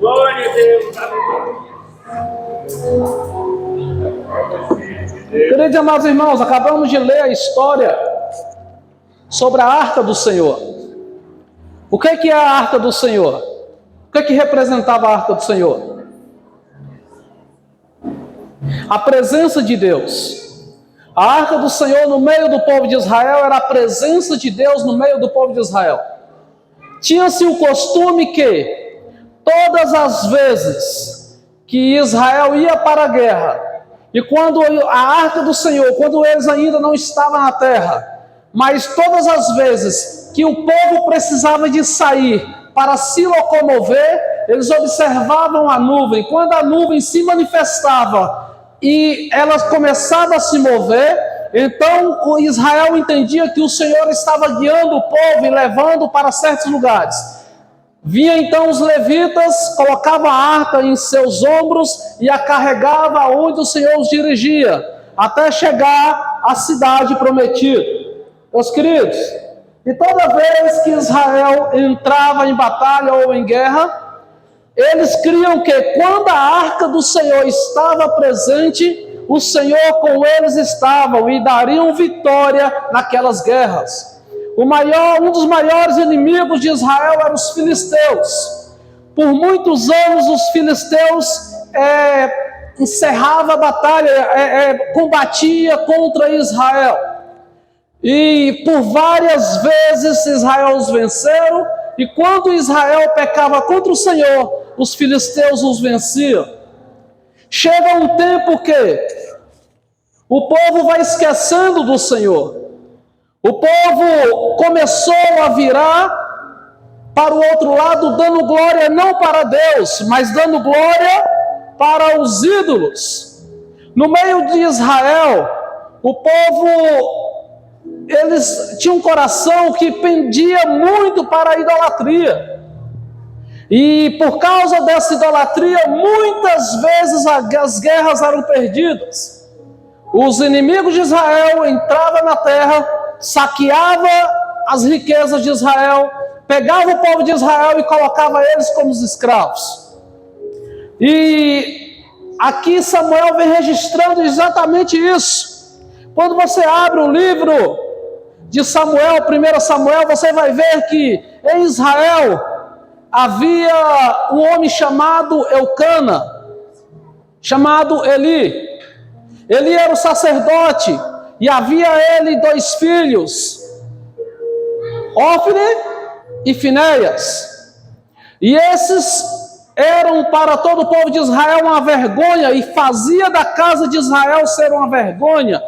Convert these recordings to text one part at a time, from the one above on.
Glória a Deus. Queridos e amados irmãos, acabamos de ler a história sobre a Arca do Senhor. O que é a Arca do Senhor? O que representava a Arca do Senhor? A presença de Deus. A Arca do Senhor no meio do povo de Israel era a presença de Deus no meio do povo de Israel. Tinha-se o costume que todas as vezes que Israel ia para a guerra, e quando a Arca do Senhor, quando eles ainda não estavam na terra, mas todas as vezes que o povo precisava de sair para se locomover, eles observavam a nuvem. Quando a nuvem se manifestava e ela começava a se mover, então o Israel entendia que o Senhor estava guiando o povo e levando para certos lugares. Vinha então os levitas, colocava a arca em seus ombros e a carregava aonde o Senhor os dirigia, até chegar à cidade prometida. Meus queridos, e toda vez que Israel entrava em batalha ou em guerra, eles criam que quando a arca do Senhor estava presente, o Senhor com eles estava e dariam vitória naquelas guerras. Um dos maiores inimigos de Israel eram os filisteus. Por muitos anos os filisteus encerravam a batalha, combatia contra Israel. E por várias vezes Israel os venceram, e quando Israel pecava contra o Senhor, os filisteus os venciam. Chega um tempo que o povo vai esquecendo do Senhor. O povo começou a virar para o outro lado, dando glória não para Deus, mas dando glória para os ídolos. No meio de Israel, o povo, eles tinham um coração que pendia muito para a idolatria. E por causa dessa idolatria, muitas vezes as guerras eram perdidas. Os inimigos de Israel entravam na terra, saqueava as riquezas de Israel, pegava o povo de Israel e colocava eles como os escravos. E aqui Samuel vem registrando exatamente isso. Quando você abre o livro de Samuel, 1 Samuel, você vai ver que em Israel havia um homem chamado Eucana, chamado Eli. Eli era o sacerdote, e havia ele 2 filhos, Ofne e Finéias. E esses eram para todo o povo de Israel uma vergonha, e fazia da casa de Israel ser uma vergonha.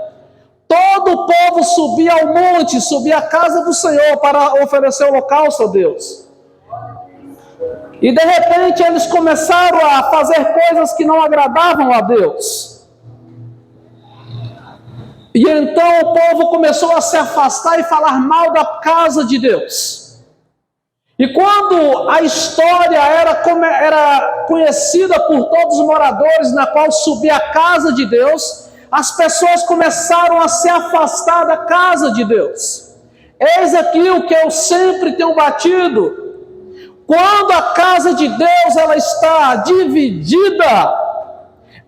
Todo o povo subia ao monte, subia à casa do Senhor para oferecer holocausto a Deus. E de repente eles começaram a fazer coisas que não agradavam a Deus. E então o povo começou a se afastar e falar mal da casa de Deus. E quando a história era conhecida por todos os moradores, na qual subia a casa de Deus, as pessoas começaram a se afastar da casa de Deus. Eis aqui o que eu sempre tenho batido. Quando a casa de Deus ela está dividida,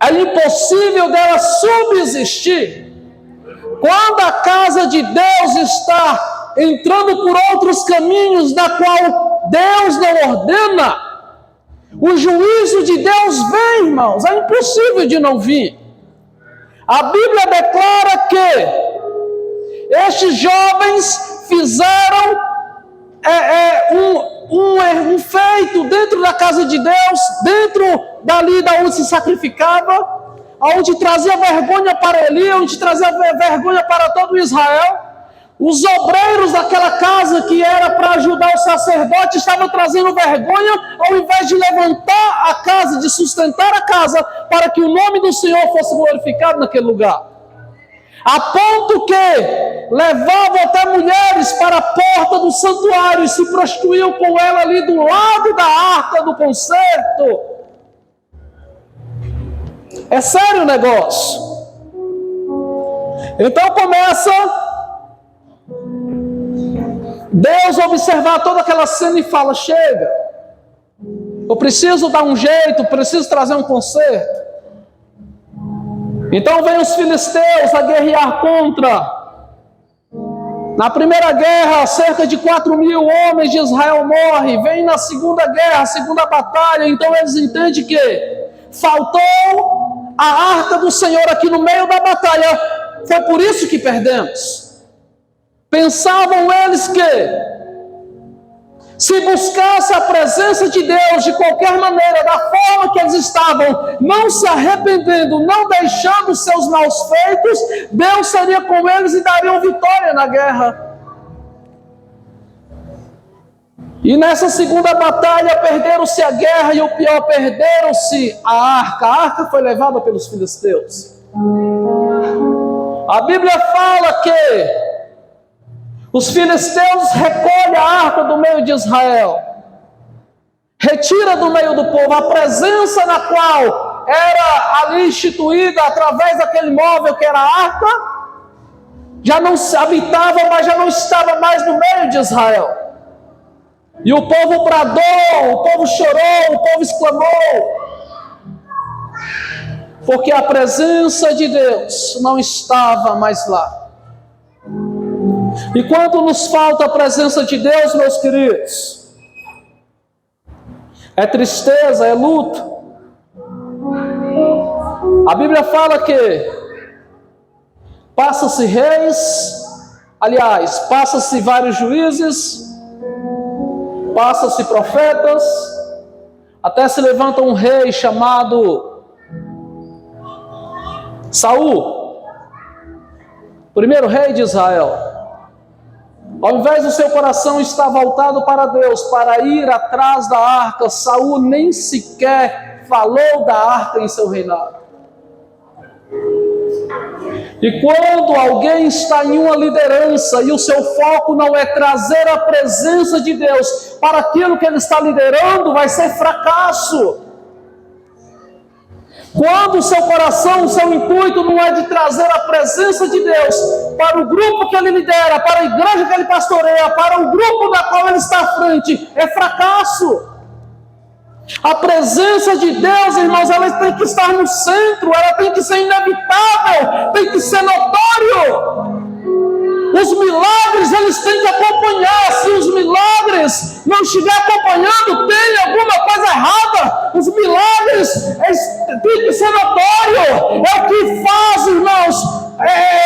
é impossível dela subsistir. Quando a casa de Deus está entrando por outros caminhos, da qual Deus não ordena, o juízo de Deus vem, irmãos, é impossível de não vir. A Bíblia declara que estes jovens fizeram um feito dentro da casa de Deus, dentro dali da onde se sacrificava, onde trazia vergonha para Eli, onde trazia vergonha para todo Israel. Os obreiros daquela casa, que era para ajudar o sacerdote, estavam trazendo vergonha, ao invés de levantar a casa, de sustentar a casa, para que o nome do Senhor fosse glorificado naquele lugar. A ponto que levavam até mulheres para a porta do santuário e se prostituíam com ela ali do lado da arca do concerto. É sério o negócio. Então começa Deus observar toda aquela cena e fala: chega, Eu preciso dar um jeito, preciso trazer um conserto. Então vem os filisteus a guerrear contra. Na primeira guerra, cerca de 4.000 homens de Israel morrem. Vem na segunda guerra, a segunda batalha. Então eles entendem que faltou a arca do Senhor aqui no meio da batalha. Foi por isso que perdemos. Pensavam eles que se buscasse a presença de Deus de qualquer maneira, da forma que eles estavam, não se arrependendo, não deixando seus maus feitos, Deus seria com eles e daria vitória na guerra. E nessa segunda batalha, perderam-se a guerra e o pior, perderam-se a arca. A arca foi levada pelos filisteus. A Bíblia fala que os filisteus recolhem a arca do meio de Israel, retira do meio do povo a presença na qual era ali instituída através daquele móvel que era a arca, já não se habitava, mas já não estava mais no meio de Israel. E o povo bradou, o povo chorou, o povo exclamou, porque a presença de Deus não estava mais lá. E quando nos falta a presença de Deus, meus queridos, é tristeza, é luto. A Bíblia fala que passa-se reis, aliás, passa-se vários juízes, passa-se profetas, até se levanta um rei chamado Saul, primeiro rei de Israel. Ao invés do seu coração estar voltado para Deus, para ir atrás da arca, Saul nem sequer falou da arca em seu reinado. E quando alguém está em uma liderança e o seu foco não é trazer a presença de Deus para aquilo que ele está liderando, vai ser fracasso. Quando o seu coração, o seu intuito não é de trazer a presença de Deus para o grupo que ele lidera, para a igreja que ele pastoreia, para o grupo da qual ele está à frente, é fracasso. A presença de Deus, irmãos, ela tem que estar no centro, ela tem que ser inevitável, tem que ser notório. Os milagres, eles têm que acompanhar. Se os milagres não estiver acompanhando, tem alguma coisa errada. Os milagres, eles têm que ser notório. É o que faz, irmãos,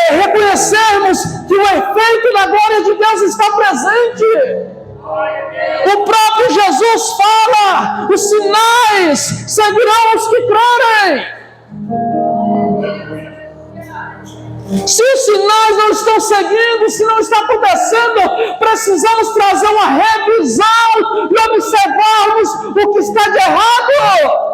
reconhecermos que o efeito da glória de Deus está presente. O próprio Jesus fala: os sinais seguirão os que crerem. Se os sinais não estão seguindo, se não está acontecendo, precisamos trazer uma revisão e observarmos o que está de errado.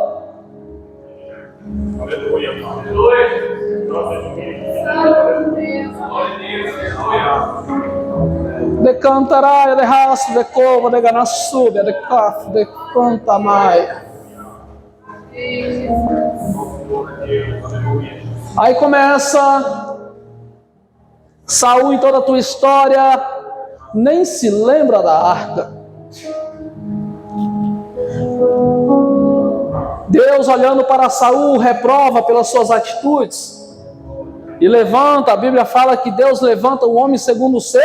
De cantarai, de raço, de cova, de ganaçúbia, de café, de cantamai. Aí começa Saul, em toda a tua história, nem se lembra da arca. Deus, olhando para Saul, reprova pelas suas atitudes e levanta. A Bíblia fala que Deus levanta o homem segundo o seu,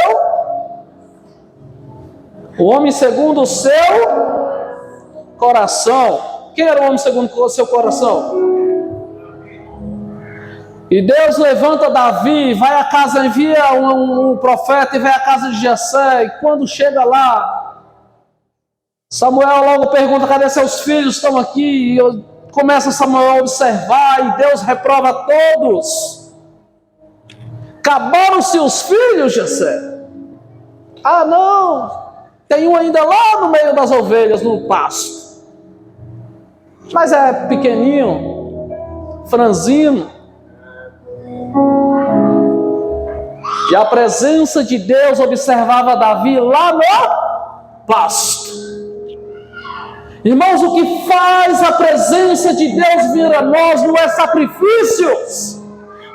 coração. Quem era o homem segundo o seu coração? E Deus levanta Davi, vai à casa, envia um profeta e vai à casa de Jessé. E quando chega lá, Samuel logo pergunta: cadê seus filhos? Estão aqui. E começa Samuel a observar e Deus reprova todos. Acabaram-se os filhos, Jessé? Ah, não, tem um ainda lá no meio das ovelhas, no pasto. Mas é pequenininho, franzino. E a presença de Deus observava Davi lá no pasto. Irmãos, o que faz a presença de Deus vir a nós não é sacrifícios.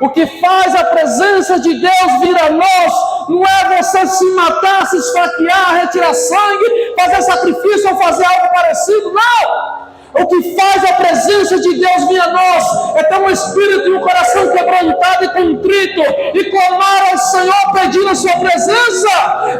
O que faz a presença de Deus vir a nós não é você se matar, se esfaquear, retirar sangue, fazer sacrifício ou fazer algo parecido, não! O que faz a presença de Deus vir a nós é ter um espírito e um coração quebrantado e contrito e clamar ao Senhor pedindo a sua presença,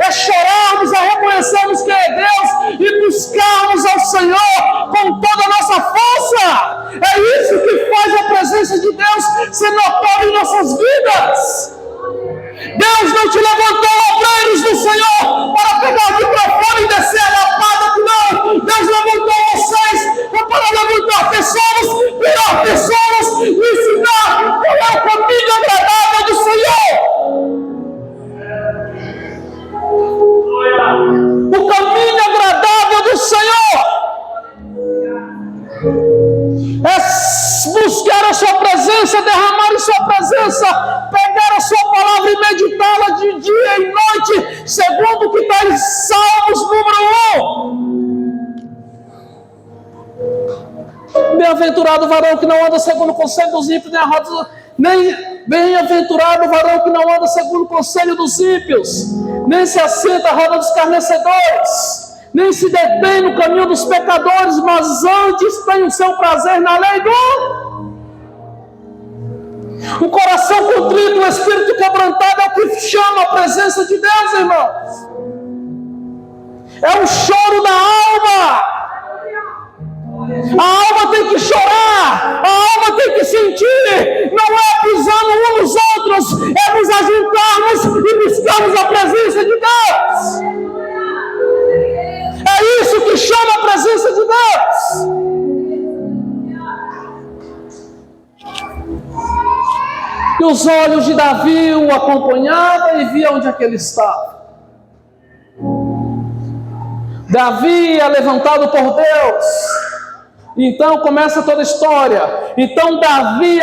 é chorarmos, é reconhecermos que é Deus e buscarmos ao Senhor com toda a nossa força. É isso que faz a presença de Deus ser notória em nossas vidas. Deus não te levantou, obreiros do Senhor, para pegar o microfone e descer a lapada, não. Deus levantou vocês para levantar pessoas, virar pessoas e ensinar qual é o caminho agradável do Senhor. O caminho agradável do Senhor é buscar a sua presença, derramar em sua presença, pegar a sua palavra e meditá-la de dia e noite, segundo o que está em Salmos número 1. Bem-aventurado o varão que não anda segundo o conselho dos ímpios, nem bem-aventurado o varão que não anda segundo o conselho dos ímpios, nem se assenta à roda dos escarnecedores, nem se detém no caminho dos pecadores, mas antes tem o seu prazer na lei do... O coração contrito, o espírito quebrantado é o que chama a presença de Deus, irmãos. É o choro da alma. A alma tem que chorar, a alma tem que sentir. Não é pisando uns nos outros, é nos ajuntarmos e buscarmos a presença de Deus. É isso que chama a presença de Deus. E os olhos de Davi o acompanhavam e via onde é que ele estava. Davi é levantado por Deus. Então começa toda a história. Então Davi,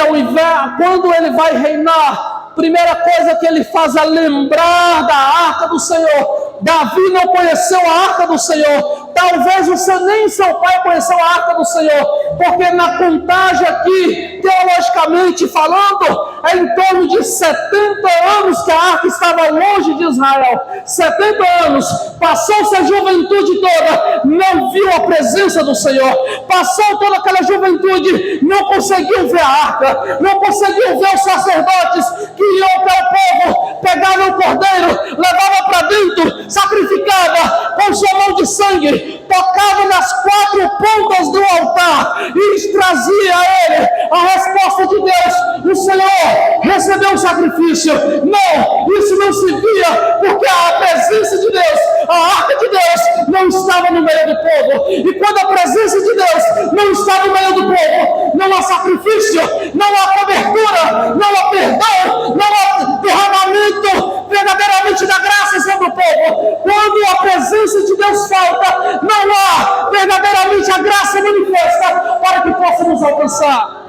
quando ele vai reinar, primeira coisa que ele faz é lembrar da arca do Senhor. Davi não conheceu a arca do Senhor. Talvez você nem seu pai conheceu a arca do Senhor, porque na contagem aqui, teologicamente falando, é em torno de 70 anos que a arca estava longe de Israel. 70 anos, passou-se a juventude toda, não viu a presença do Senhor. Passou toda aquela juventude, não conseguiu ver a arca, não conseguiu ver os sacerdotes que iam para o povo, pegavam o cordeiro, levavam para dentro, sacrificava com sua mão de sangue, tocava nas 4 pontas do altar e trazia a ele a resposta de Deus. O Senhor recebeu o sacrifício. Não, isso não se via, porque a presença de Deus, a arca de Deus não estava no meio do povo. E quando a presença de Deus não está no meio do povo, não há sacrifício, não há cobertura, não há perdão, não há derramamento verdadeiramente da graça sobre o povo. Quando a presença de Deus falta, não há verdadeiramente a graça manifesta para que possamos alcançar.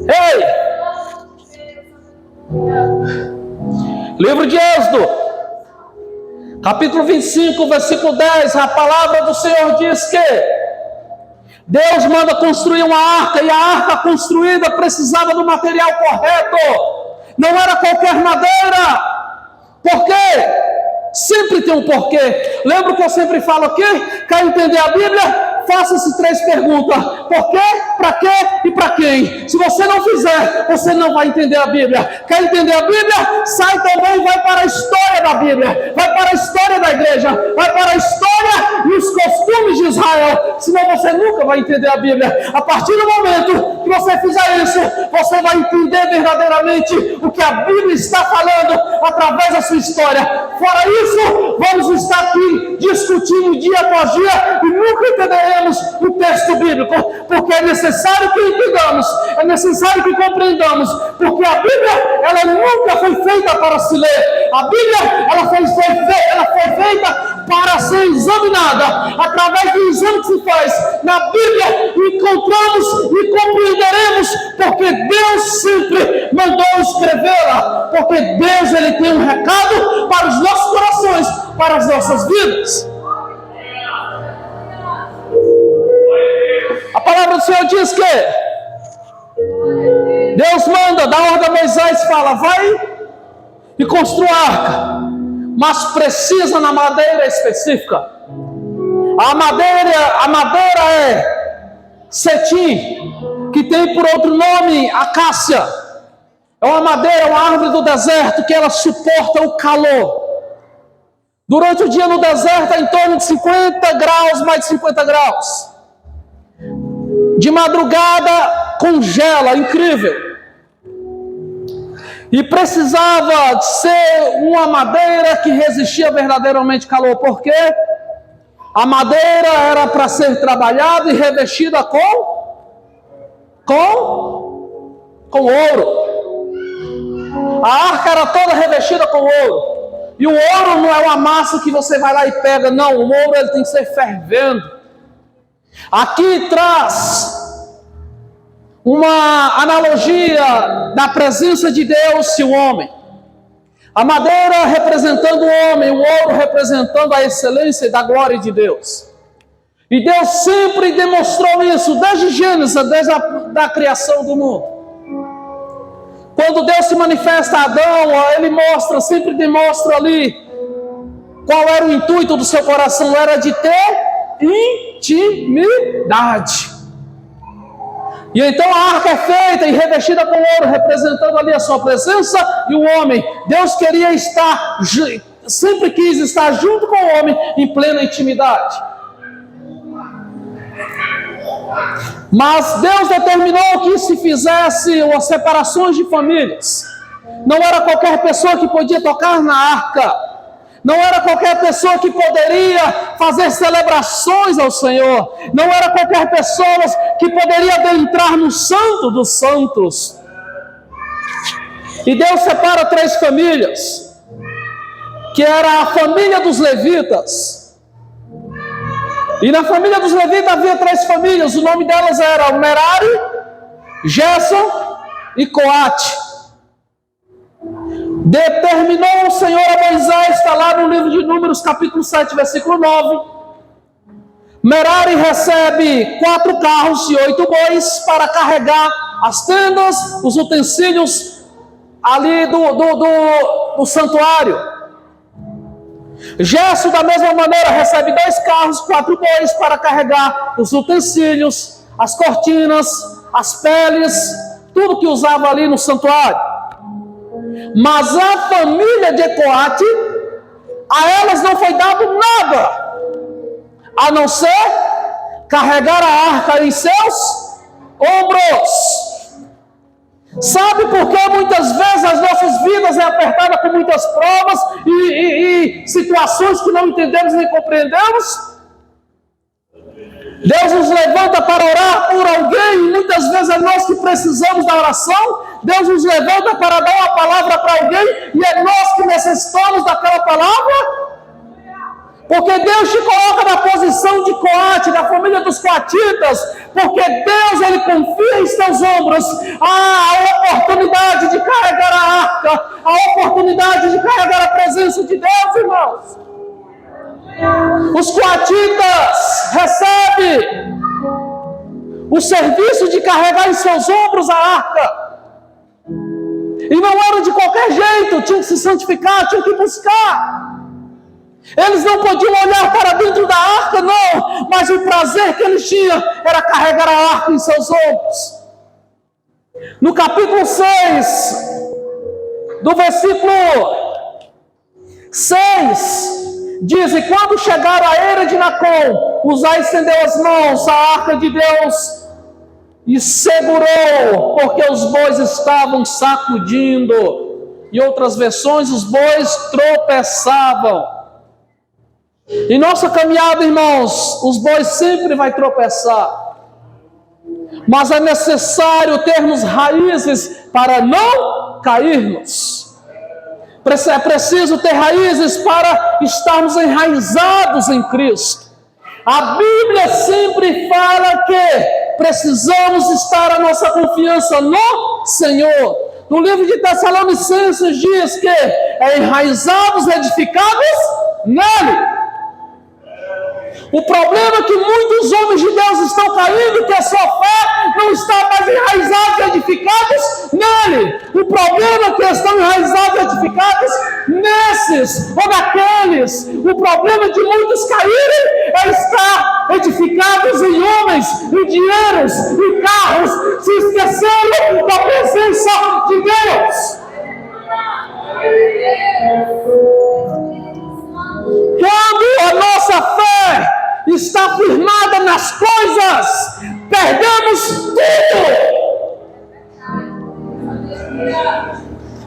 Ei! Livro de Êxodo, capítulo 25, versículo 10, a palavra do Senhor diz que Deus manda construir uma arca, e a arca construída precisava do material correto, não era qualquer madeira. Por quê? Sempre tem um porquê. Lembra que eu sempre falo aqui? Quer entender a Bíblia? Faça-se 3 perguntas: por quê, para quê e para quem. Se você não fizer, você não vai entender a Bíblia. Quer entender a Bíblia? Sai também e vai para a história da Bíblia, vai para a história da igreja, vai para a história e os costumes de Israel. Senão você nunca vai entender a Bíblia. A partir do momento que você fizer isso, você vai entender verdadeiramente o que a Bíblia está falando através da sua história. Fora isso, vamos estar aqui discutindo dia após dia e nunca entenderemos o texto bíblico, porque é necessário que entendamos, é necessário que compreendamos, porque a Bíblia, ela nunca foi feita para se ler. A Bíblia, ela foi feita para ser examinada. Através do exame que se faz na Bíblia, encontramos e compreenderemos, porque Deus sempre mandou escrevê-la, porque Deus, ele tem um recado para os nossos corações, para as nossas vidas. A palavra do Senhor diz que Deus Deus manda, dá ordem a Moisés, fala, vai e construa a arca, mas precisa na madeira específica. A madeira é cetim, que tem por outro nome acácia. É uma madeira, uma árvore do deserto, que ela suporta o calor. Durante o dia no deserto é em torno de 50 graus, mais de 50 graus. De madrugada congela, incrível. E precisava ser uma madeira que resistia verdadeiramente ao calor, porque a madeira era para ser trabalhada e revestida com ouro. A arca era toda revestida com ouro. E o ouro não é uma massa que você vai lá e pega, não. O ouro ele tem que ser fervendo. Aqui traz uma analogia da presença de Deus e o homem. A madeira representando o homem, o ouro representando a excelência da glória de Deus. E Deus sempre demonstrou isso, desde Gênesis, desde a criação do mundo. Quando Deus se manifesta a Adão, ele sempre demonstra ali qual era o intuito do seu coração, era de ter intimidade. E então a arca é feita e revestida com ouro, representando ali a sua presença e o homem. Deus queria estar, sempre quis estar junto com o homem em plena intimidade. Mas Deus determinou que se fizesse as separações de famílias. Não era qualquer pessoa que podia tocar na arca. Não era qualquer pessoa que poderia fazer celebrações ao Senhor. Não era qualquer pessoa que poderia adentrar no Santo dos Santos. E Deus separa 3 famílias, que era a família dos levitas. E na família dos levitas havia 3 famílias. O nome delas era Merari, Gerson e Coate. Determinou o Senhor a Moisés, está lá no livro de Números, capítulo 7, versículo 9. Merari recebe 4 carros e 8 bois para carregar as tendas, os utensílios ali do santuário. Gerson, da mesma maneira, recebe 2 carros, 4 bois para carregar os utensílios, as cortinas, as peles, tudo que usava ali no santuário. Mas a família de Coate, a elas não foi dado nada, a não ser carregar a arca em seus ombros. Sabe por que muitas vezes as nossas vidas é apertada com muitas provas e situações que não entendemos nem compreendemos? Deus nos levanta para orar por alguém, e muitas vezes é nós que precisamos da oração. Deus nos levanta para dar uma palavra para alguém, e é nós que necessitamos daquela palavra. Porque Deus te coloca na posição de Coate, da família dos coatitas, porque Deus, Ele confia em seus ombros a oportunidade de carregar a arca, a oportunidade de carregar a presença de Deus, irmãos. Os coatitas recebem o serviço de carregar em seus ombros a arca. E não era de qualquer jeito, tinha que se santificar, tinha que buscar. Eles não podiam olhar para dentro da arca, não, mas o prazer que eles tinham era carregar a arca em seus ombros. No capítulo 6, do versículo 6, diz: e quando chegaram à eira de Nacon, Uzai estendeu as mãos à arca de Deus e segurou, porque os bois estavam sacudindo. Em outras versões, os bois tropeçavam. Em nossa caminhada, irmãos, os bois sempre vão tropeçar. Mas é necessário termos raízes para não cairmos. É preciso ter raízes para estarmos enraizados em Cristo. A Bíblia sempre fala que precisamos estar a nossa confiança no Senhor. No livro de Tessalonicenses diz que enraizados, edificados nele. O problema é que muitos homens de Deus estão caindo, que a sua fé não está mais enraizada e edificados nele. O problema é que estão enraizados e edificados nesses ou naqueles. O problema de muitos caírem é estar edificados em homens, em dinheiros, em carros, se esquecendo da presença de Deus. Quando a nossa fé está firmada nas coisas, perdemos tudo.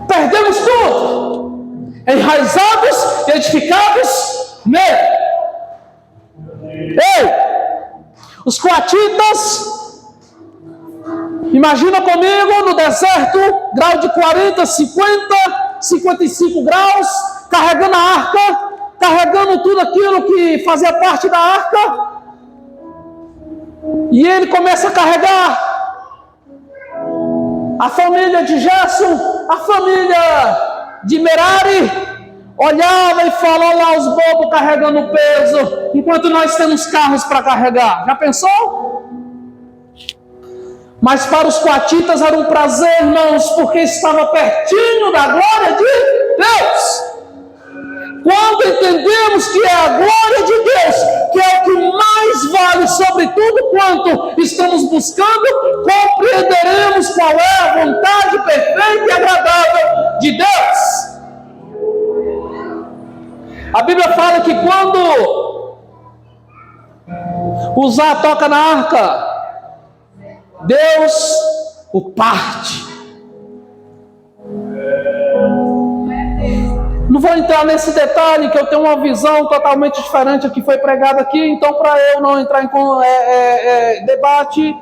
Perdemos tudo. Enraizados e edificados nele. Ei, os coatitas, imagina comigo no deserto, grau de 40, 50, 55 graus, carregando a arca, carregando tudo aquilo que fazia parte da arca, e ele começa a carregar a família de Gerson, a família de Merari, olhava e falou lá os bobos carregando peso, enquanto nós temos carros para carregar. Já pensou? Mas para os coatitas era um prazer, irmãos, porque estava pertinho da glória de Deus. Quando entendemos que é a glória de Deus, que é o que mais vale sobre tudo quanto estamos buscando, compreenderemos qual é a vontade perfeita e agradável de Deus. A Bíblia fala que quando Uzá toca na arca, Deus o parte. Não vou entrar nesse detalhe, que eu tenho uma visão totalmente diferente do que foi pregado aqui, então para eu não entrar em debate,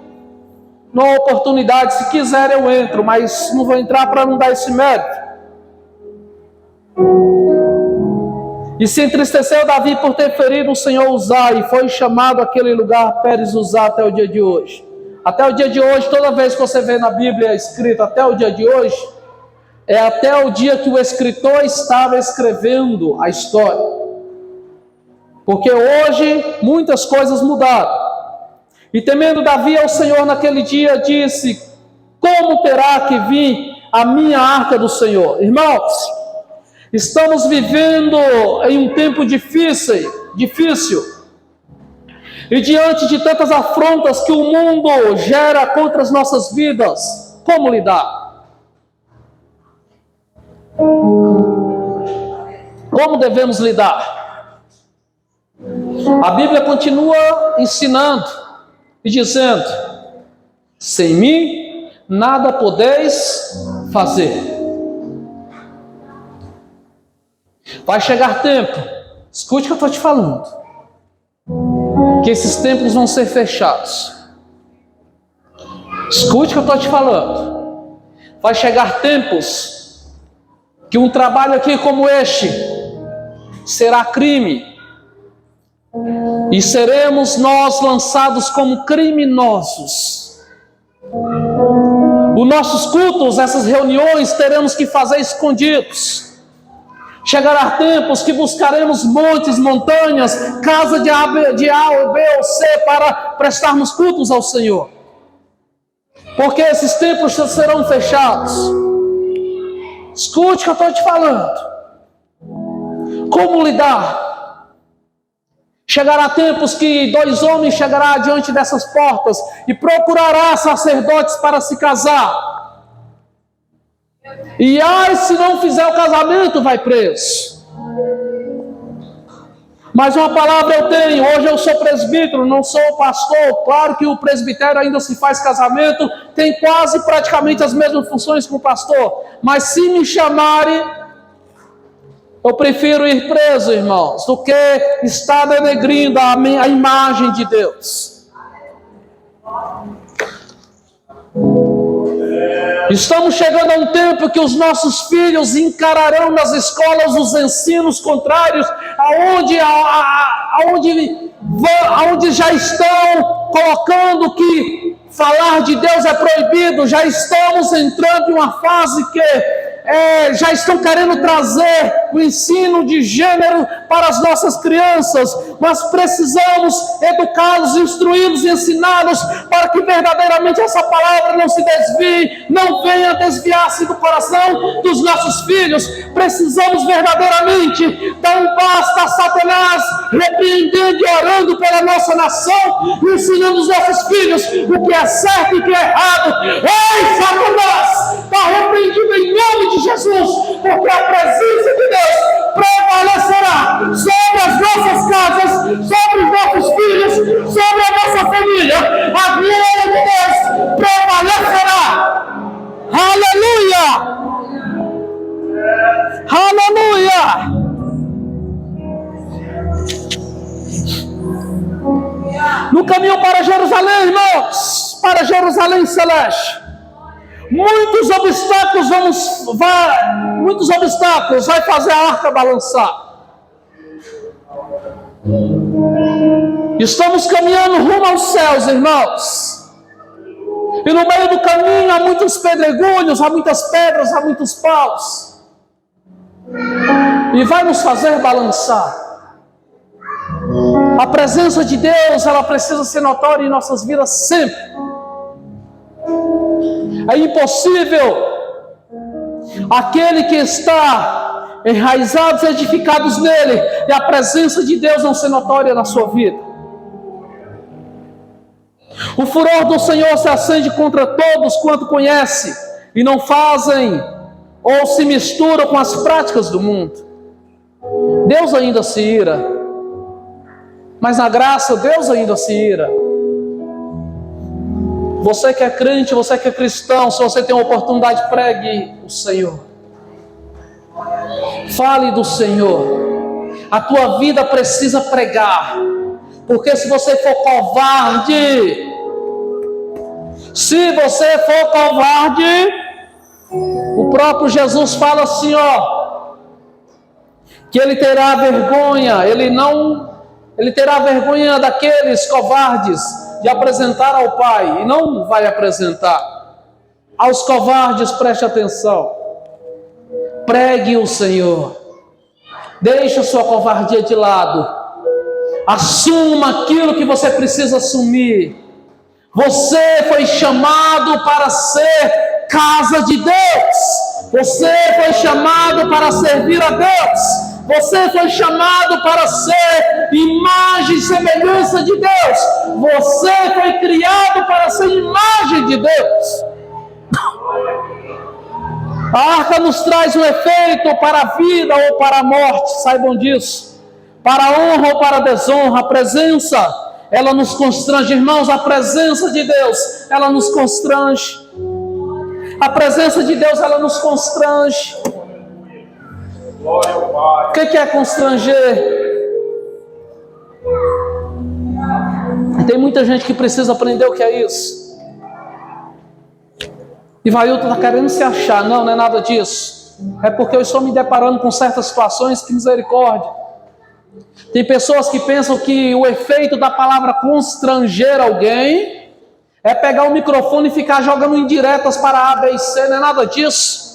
não há oportunidade, se quiser eu entro, mas não vou entrar para não dar esse mérito. E se entristeceu Davi por ter ferido o Senhor Uzá, e foi chamado aquele lugar Pérez Uzá até o dia de hoje. Até o dia de hoje, toda vez que você vê na Bíblia escrito até o dia de hoje, é até o dia que o escritor estava escrevendo a história. Porque hoje muitas coisas mudaram. E temendo Davi ao Senhor naquele dia, disse: como terá que vir a minha arca do Senhor? Irmãos, estamos vivendo em um tempo difícil. E diante de tantas afrontas que o mundo gera contra as nossas vidas, como lidar? Como devemos lidar? A Bíblia continua ensinando e dizendo: sem mim nada podeis fazer. Vai chegar tempo, escute o que eu estou te falando, que esses templos vão ser fechados. Escute o que eu estou te falando. Vai chegar tempos que um trabalho aqui como este será crime, e seremos nós lançados como criminosos. Os nossos cultos, essas reuniões, teremos que fazer escondidos. Chegará tempos que buscaremos montes, montanhas, casa de A, ou B ou C para prestarmos cultos ao Senhor, porque esses templos serão fechados. Escute o que eu estou te falando. Como lidar? Chegará tempos que 2 homens chegará diante dessas portas e procurará sacerdotes para se casar. E se não fizer o casamento, vai preso. Mas uma palavra eu tenho, hoje eu sou presbítero, não sou pastor. Claro que o presbitério ainda se faz casamento, tem quase praticamente as mesmas funções que o pastor. Mas se me chamarem, eu prefiro ir preso, irmãos, do que estar denegrindo a imagem de Deus. Estamos chegando a um tempo que os nossos filhos encararão nas escolas os ensinos contrários, aonde já estão colocando que falar de Deus é proibido. Já estamos entrando em uma fase que já estão querendo trazer o ensino de gênero para as nossas crianças. Nós precisamos educá-los, instruí-los e ensiná-los para que verdadeiramente essa palavra não se desvie, não venha desviar-se do coração dos nossos filhos. Precisamos verdadeiramente dar um basta a Satanás, repreendendo e orando pela nossa nação, ensinando os nossos filhos o que é certo e o que é errado. Ei, Satanás, está repreendido em nome de Jesus, porque a presença de Deus prevalecerá sobre as nossas casas, sobre os nossos filhos, sobre a nossa família. A glória de Deus prevalecerá. Aleluia! Aleluia! No caminho para Jerusalém, irmãos, para Jerusalém celeste, muitos obstáculos vai fazer a arca balançar. Estamos caminhando rumo aos céus, irmãos, e no meio do caminho há muitos pedregulhos, há muitas pedras, há muitos paus, e vai nos fazer balançar. A presença de Deus, ela precisa ser notória em nossas vidas sempre. É impossível aquele que está enraizados, edificados nele, e a presença de Deus não ser notória na sua vida. O furor do Senhor se acende contra todos quanto conhece e não fazem ou se misturam com as práticas do mundo. Deus ainda se ira, mas na graça Deus ainda se ira. Você que é crente, você que é cristão, se você tem uma oportunidade, pregue o Senhor. Fale do Senhor. A tua vida precisa pregar. Porque se você for covarde, o próprio Jesus fala assim, que ele terá vergonha, ele terá vergonha daqueles covardes de apresentar ao Pai, e não vai apresentar. Aos covardes, preste atenção. Pregue o Senhor. Deixe a sua covardia de lado. Assuma aquilo que você precisa assumir. Você foi chamado para ser casa de Deus. Você foi chamado para servir a Deus. Você foi chamado para ser imagem e semelhança de Deus. Você foi criado para ser imagem de Deus. A arca nos traz um efeito para a vida ou para a morte, saibam disso. Para a honra ou para a desonra. A presença, ela nos constrange, irmãos. A presença de Deus, ela nos constrange. A presença de Deus, ela nos constrange. O que é constranger? Tem muita gente que precisa aprender o que é isso. E Vailton está querendo se achar. Não é nada disso. É porque eu estou me deparando com certas situações. Que misericórdia. Tem pessoas que pensam que o efeito da palavra constranger alguém é pegar o microfone e ficar jogando indiretas para A, B e C. Não é nada disso.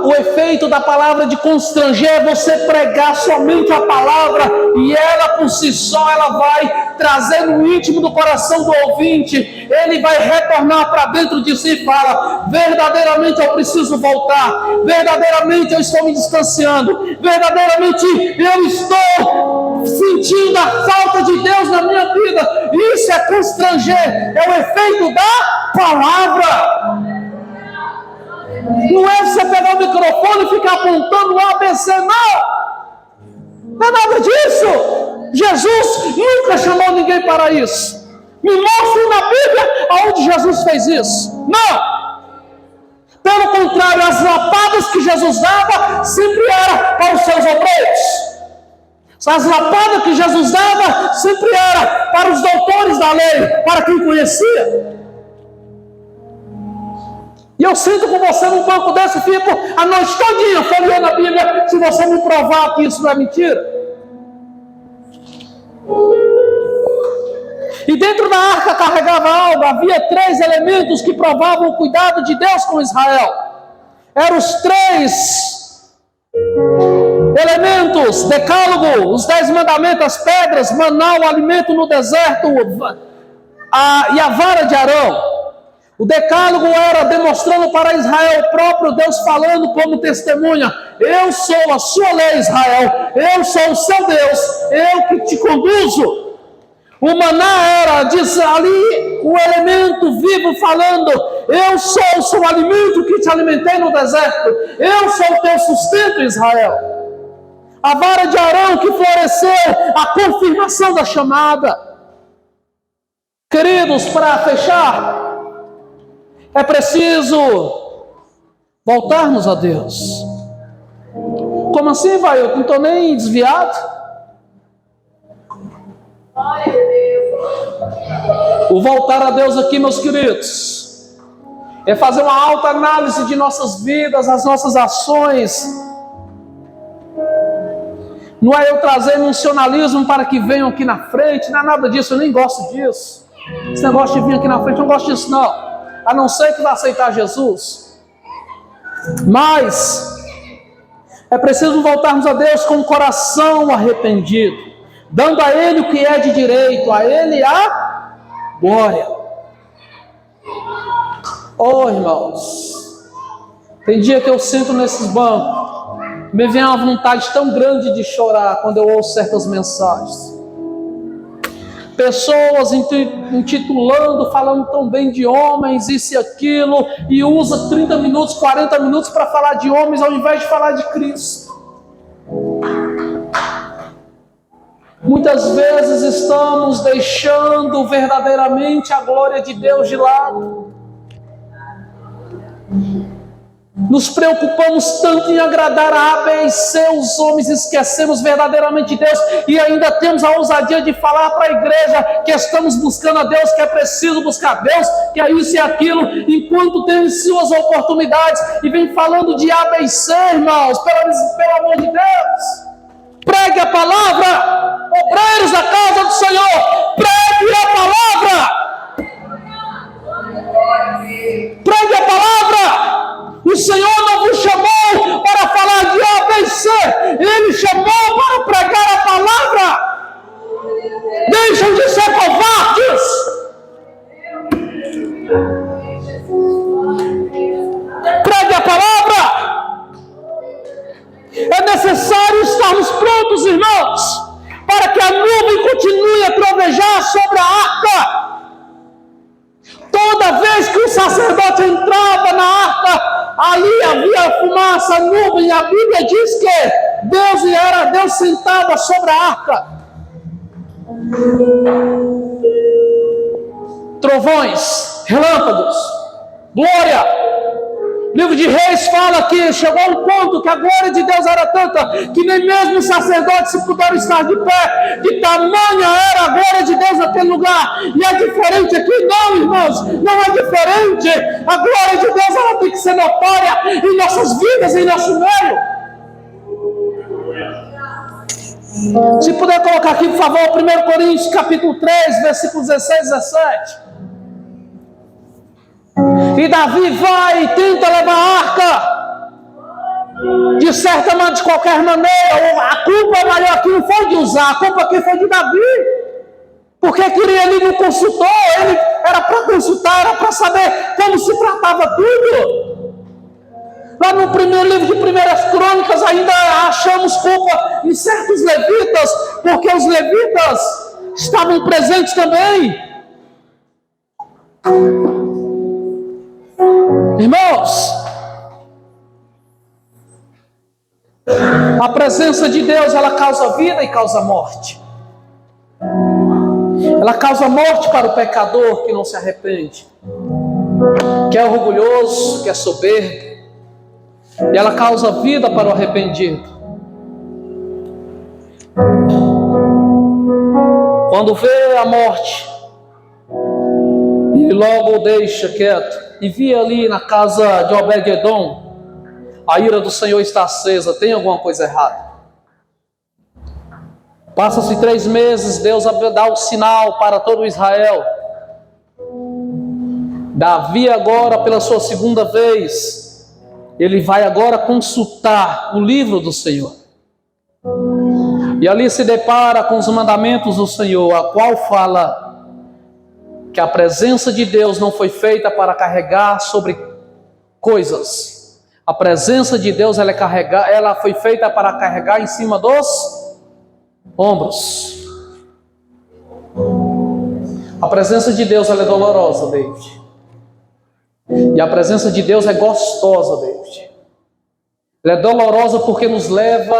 O efeito da palavra de constranger é você pregar somente a palavra, e ela por si só, ela vai trazer no íntimo do coração do ouvinte. Ele vai retornar para dentro de si e fala: verdadeiramente eu preciso voltar, verdadeiramente eu estou me distanciando, verdadeiramente eu estou sentindo a falta de Deus na minha vida. Isso é constranger, é o efeito da palavra. Não é você pegar o microfone e ficar apontando A, B, C, não é nada disso. Jesus nunca chamou ninguém para isso. Me mostre na Bíblia aonde Jesus fez isso. Não. Pelo contrário, as lapadas que Jesus dava sempre era para os seus obreiros. As lapadas que Jesus dava sempre era para os doutores da lei, para quem conhecia. E eu sinto com você num banco desse, fico a noite todinha folheando a Bíblia, se você me provar que isso não é mentira. E dentro da arca carregava algo, havia 3 elementos que provavam o cuidado de Deus com Israel. Eram os 3 elementos: decálogo, os 10 mandamentos, as pedras, maná, o alimento no deserto, e a vara de Arão. O decálogo era demonstrando para Israel, o próprio Deus falando como testemunha: eu sou a sua lei, Israel, eu sou o seu Deus, eu que te conduzo. O maná era, diz ali, o elemento vivo falando: eu sou o seu alimento que te alimentei no deserto, eu sou o teu sustento, Israel. A vara de Arão que floresceu, a confirmação da chamada. Queridos, para fechar, é preciso voltarmos a Deus. Como assim, vai? Eu não estou nem desviado. O voltar a Deus aqui, meus queridos, é fazer uma alta análise de nossas vidas, as nossas ações. Não é eu trazer emocionalismo para que venham aqui na frente, não é nada disso, eu nem gosto disso. Esse negócio de vir aqui na frente, eu não gosto disso não, a não ser que vá aceitar Jesus. Mas é preciso voltarmos a Deus com o coração arrependido, dando a Ele o que é de direito, a Ele a glória. Oh, irmãos, tem dia que eu sento nesses bancos, me vem uma vontade tão grande de chorar quando eu ouço certas mensagens. Pessoas intitulando, falando tão bem de homens, isso e aquilo, e usa 30 minutos, 40 minutos para falar de homens ao invés de falar de Cristo. Muitas vezes estamos deixando verdadeiramente a glória de Deus de lado. Nos preocupamos tanto em agradar a A, B e C, os homens, esquecemos verdadeiramente Deus, e ainda temos a ousadia de falar para a igreja que estamos buscando a Deus, que é preciso buscar Deus, que é isso e aquilo, enquanto temos suas oportunidades, e vem falando de A, B e C, irmãos, pelo amor de Deus. Pregue a palavra, obreiros da casa do Senhor, pregue a palavra. Pregue a palavra. O Senhor não vos chamou para falar de A, B e C, Ele chamou para pregar a palavra. Deixem de ser covardes. Pregue a palavra. É necessário estarmos prontos, irmãos, para que a nuvem continue a trovejar sobre a arca. Toda vez que o sacerdote entrava na arca, ali havia fumaça, nuvem. A Bíblia diz que era Deus sentado sobre a arca. Trovões, relâmpagos, glória. O livro de Reis fala que chegou um ponto que a glória de Deus era tanta que nem mesmo os sacerdotes se puderam estar de pé, de tamanha era a glória de Deus naquele lugar. E é diferente aqui? Não, irmãos, não é diferente. A glória de Deus ela tem que ser notória em nossas vidas, em nosso meio. Se puder colocar aqui, por favor, 1 Coríntios capítulo 3, versículos 16 e 17. E Davi vai e tenta levar a arca, de certa maneira, de qualquer maneira. A culpa maior aqui não foi de usar, a culpa aqui foi de Davi, porque queria, ele não consultou, ele era para consultar, era para saber como se tratava tudo. Lá no primeiro livro de Primeiras Crônicas ainda achamos culpa em certos levitas, porque os levitas estavam presentes também. Irmãos, a presença de Deus, ela causa vida e causa morte. Ela causa morte para o pecador que não se arrepende, que é orgulhoso, que é soberbo. E ela causa vida para o arrependido. Quando vê a morte, ele logo o deixa quieto. E vi ali na casa de Obed-edom, a ira do Senhor está acesa, tem alguma coisa errada. Passa-se 3 meses, Deus dá o sinal para todo Israel. Davi agora, pela sua segunda vez, ele vai agora consultar o livro do Senhor. E ali se depara com os mandamentos do Senhor, a qual fala que a presença de Deus não foi feita para carregar sobre coisas. A presença de Deus ela foi feita para carregar em cima dos ombros. A presença de Deus ela é dolorosa, David. E a presença de Deus é gostosa, David. Ela é dolorosa porque nos leva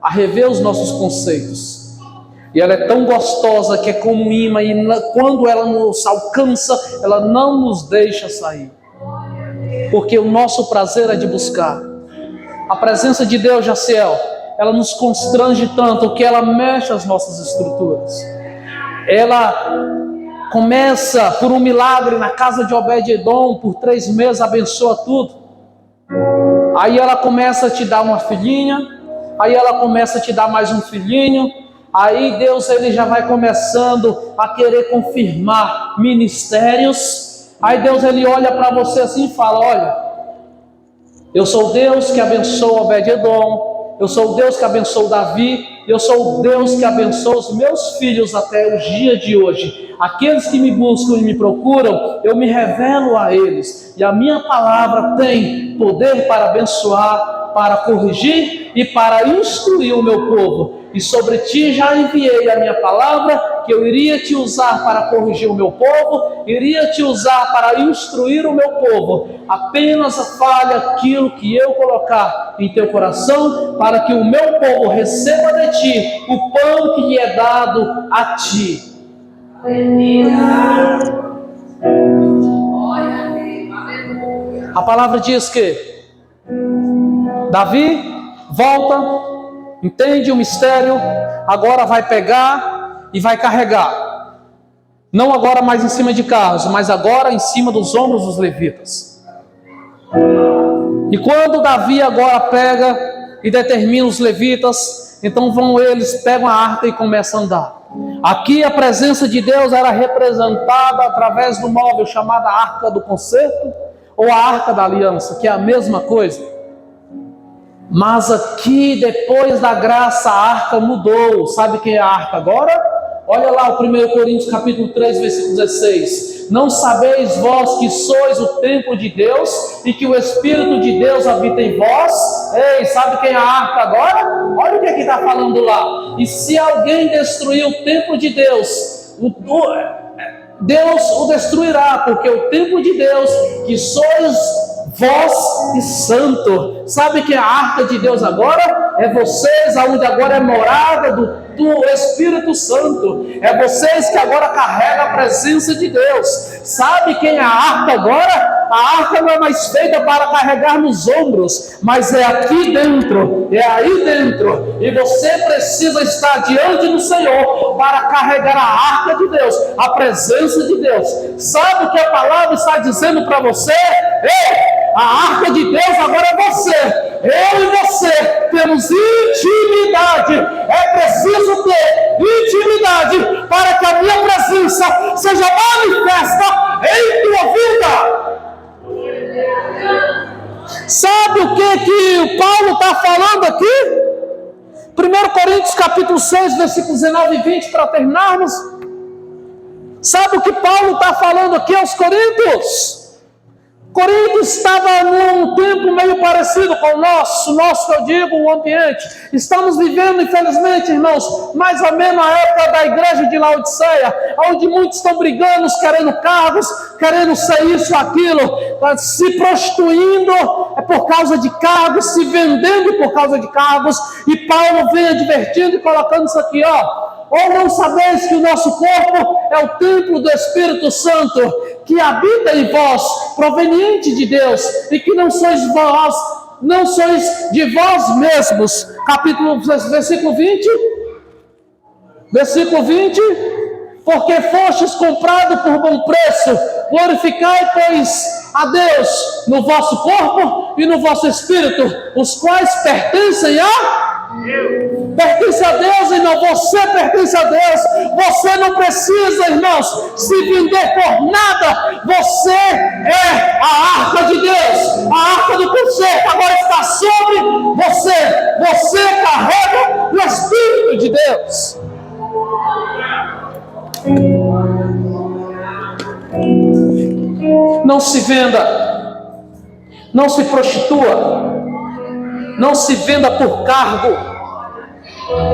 a rever os nossos conceitos. E ela é tão gostosa que é como um imã, e quando ela nos alcança, ela não nos deixa sair. Porque o nosso prazer é de buscar. A presença de Deus, Jaciel, ela nos constrange tanto que ela mexe as nossas estruturas. Ela começa por um milagre na casa de Obed-Edom, por 3 meses abençoa tudo. Aí ela começa a te dar uma filhinha, aí ela começa a te dar mais um filhinho, aí Deus ele já vai começando a querer confirmar ministérios. Aí Deus ele olha para você assim e fala: olha, eu sou o Deus que abençoa Obed-Edom, eu sou o Deus que abençoa Davi, eu sou o Deus que abençoa os meus filhos até os dias de hoje. Aqueles que me buscam e me procuram, eu me revelo a eles. E a minha palavra tem poder para abençoar, para corrigir e para instruir o meu povo. E sobre ti já enviei a minha palavra, que eu iria te usar para corrigir o meu povo, iria te usar para instruir o meu povo. Apenas falha aquilo que eu colocar em teu coração, para que o meu povo receba de ti o pão que lhe é dado a ti. A palavra diz que Davi volta, entende o mistério, agora vai pegar e vai carregar. Não agora mais em cima de carros, mas agora em cima dos ombros dos levitas. E quando Davi agora pega e determina os levitas, então eles pegam a arca e começam a andar. Aqui a presença de Deus era representada através do móvel chamado Arca do Concerto ou a Arca da Aliança, que é a mesma coisa. Mas aqui, depois da graça, a arca mudou. Sabe quem é a arca agora? Olha lá o 1 Coríntios capítulo 3, versículo 16. Não sabeis vós que sois o templo de Deus e que o Espírito de Deus habita em vós? Ei, sabe quem é a arca agora? Olha o que aqui está falando lá. E se alguém destruir o templo de Deus, Deus o destruirá, porque o templo de Deus, que sois vós e santo. Sabe que a arca de Deus agora é vocês, aonde agora é morada do Espírito Santo. É vocês que agora carregam a presença de Deus. Sabe quem é a arca agora? A arca não é mais feita para carregar nos ombros, mas é aqui dentro, é aí dentro. E você precisa estar diante do Senhor para carregar a arca de Deus, a presença de Deus. Sabe o que a palavra está dizendo para você? Ei! A arca de Deus agora é você. Eu e você temos intimidade. É preciso ter intimidade para que a minha presença seja manifesta em tua vida. Sabe o que o Paulo está falando aqui? 1 Coríntios capítulo 6, versículos 19 e 20, para terminarmos. Sabe o que Paulo está falando aqui aos Coríntios? Corinto estava num tempo meio parecido com o nosso que eu digo, o ambiente. Estamos vivendo, infelizmente, irmãos, mais ou menos a época da igreja de Laodiceia, onde muitos estão brigando, querendo cargos, querendo ser isso, aquilo, se prostituindo por causa de cargos, se vendendo por causa de cargos. E Paulo vem advertindo e colocando isso aqui, ó. Ou não sabeis que o nosso corpo é o templo do Espírito Santo, que habita em vós, proveniente de Deus, e que não sois de vós mesmos. Versículo 20. Versículo 20. Porque fostes comprado por bom preço, glorificai, pois, a Deus no vosso corpo e no vosso espírito, os quais pertencem a Deus. Pertence a Deus, e não você pertence a Deus. Você não precisa, irmãos, se vender por nada. Você é a arca de Deus. A arca do concerto agora está sobre você. Você carrega o Espírito de Deus. Não se venda, não se prostitua, não se venda por cargo,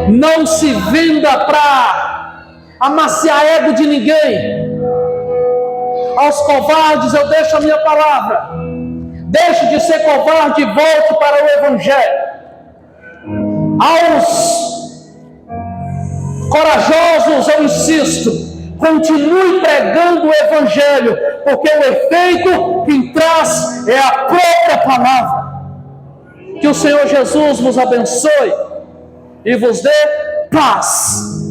não se venda para amaciar ego de ninguém. Aos covardes eu deixo a minha palavra: deixe de ser covarde e volte para o Evangelho. Aos corajosos eu insisto: continue pregando o Evangelho, porque o efeito que traz é a própria palavra. Que o Senhor Jesus vos abençoe e vos dê paz.